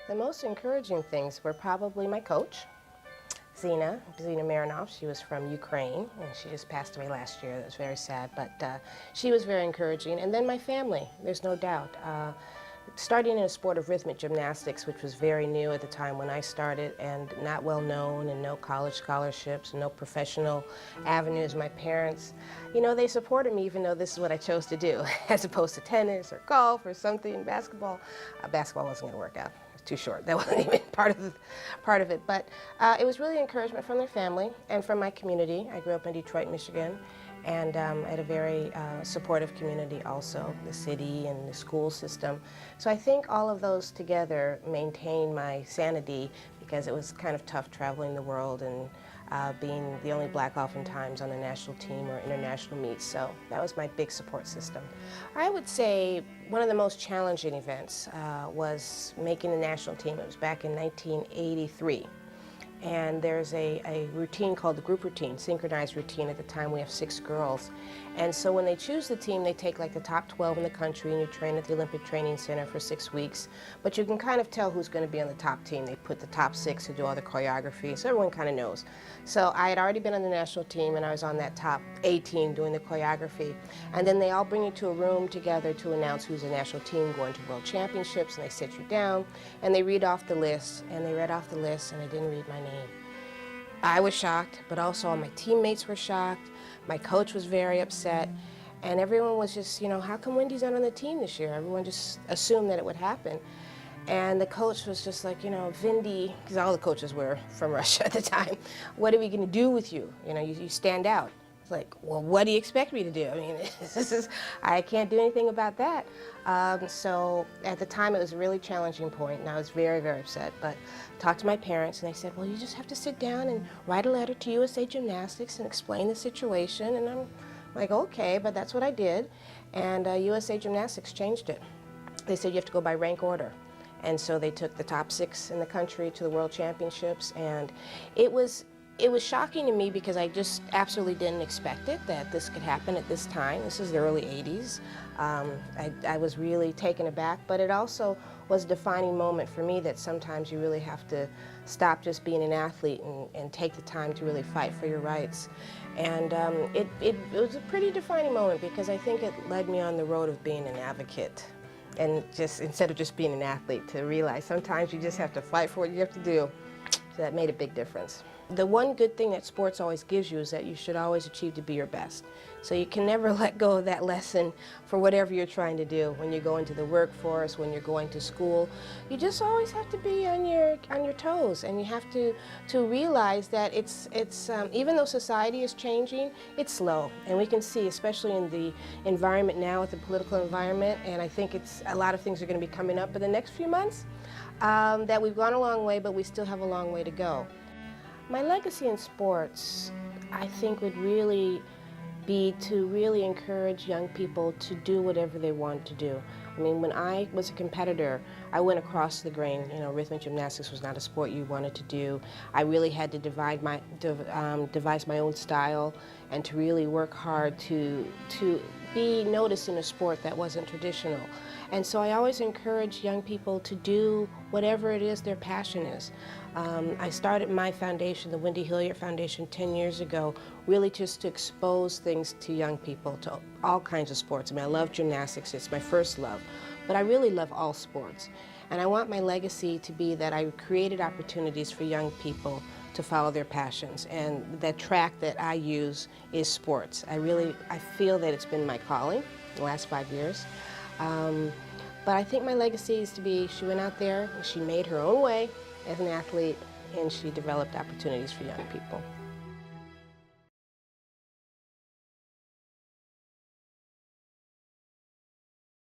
The most encouraging things were probably my coach, Zina Marinov. She was from Ukraine, and she just passed away last year. That was very sad, but she was very encouraging. And then my family, there's no doubt. Starting in a sport of rhythmic gymnastics, which was very new at the time when I started and not well known, and no college scholarships, no professional avenues. My parents, you know, they supported me even though this is what I chose to do, as opposed to tennis or golf or something, basketball. Basketball wasn't going to work out. It was too short. That wasn't even part of it. But it was really encouragement from their family and from my community. I grew up in Detroit, Michigan, and at a very supportive community also, the city and the school system. So I think all of those together maintained my sanity, because it was kind of tough traveling the world and being the only black oftentimes on the national team or international meets. So that was my big support system. I would say one of the most challenging events was making the national team. It was back in 1983. And there's a routine called the group routine, synchronized routine. At the time we have 6 girls. And so when they choose the team, they take like the top 12 in the country, and you train at the Olympic Training Center for 6 weeks. But you can kind of tell who's going to be on the top team. They put the top 6 to do all the choreography, so everyone kind of knows. So I had already been on the national team, and I was on that top A team doing the choreography. And then they all bring you to a room together to announce who's the national team going to World Championships, and they sit you down, and they read off the list, and they read off the list, and they didn't read my name. I was shocked, but also all my teammates were shocked. My coach was very upset, and everyone was just, you know, how come Wendy's not on the team this year? Everyone just assumed that it would happen. And the coach was just like, you know, Wendy, because all the coaches were from Russia at the time, what are we going to do with you? You know, you stand out. It's like, well, what do you expect me to do? I mean, I can't do anything about that. So at the time it was a really challenging point, and I was very, very upset. But talked to my parents, and they said, well, you just have to sit down and write a letter to USA Gymnastics and explain the situation. And I'm like, okay, but that's what I did. And USA Gymnastics changed it. They said you have to go by rank order. And so they took the top 6 in the country to the World Championships, and it was shocking to me because I just absolutely didn't expect it, that this could happen at this time. This is the early 80s. I was really taken aback, but it also was a defining moment for me that sometimes you really have to stop just being an athlete and take the time to really fight for your rights. And it was a pretty defining moment because I think it led me on the road of being an advocate. And just instead of just being an athlete, to realize sometimes you just have to fight for what you have to do. So that made a big difference. The one good thing that sports always gives you is that you should always achieve to be your best. So you can never let go of that lesson for whatever you're trying to do. When you go into the workforce, when you're going to school, you just always have to be on your toes, and you have to realize that it's even though society is changing, it's slow, and we can see, especially in the environment now, with the political environment, and I think a lot of things are going to be coming up in the next few months, that we've gone a long way, but we still have a long way to go. My legacy in sports, I think, would really be to really encourage young people to do whatever they want to do. I mean, when I was a competitor, I went across the grain. You know, rhythmic gymnastics was not a sport you wanted to do. I really had to devise my own style and to really work hard to be noticed in a sport that wasn't traditional. And so I always encourage young people to do whatever it is their passion is. I started my foundation, the Wendy Hilliard Foundation, 10 years ago, really just to expose things to young people, to all kinds of sports. I mean, I love gymnastics, it's my first love, but I really love all sports. And I want my legacy to be that I created opportunities for young people to follow their passions. And the track that I use is sports. I feel that it's been my calling the last 5 years. But I think my legacy is to be, she went out there and she made her own way as an athlete, and she developed opportunities for young people.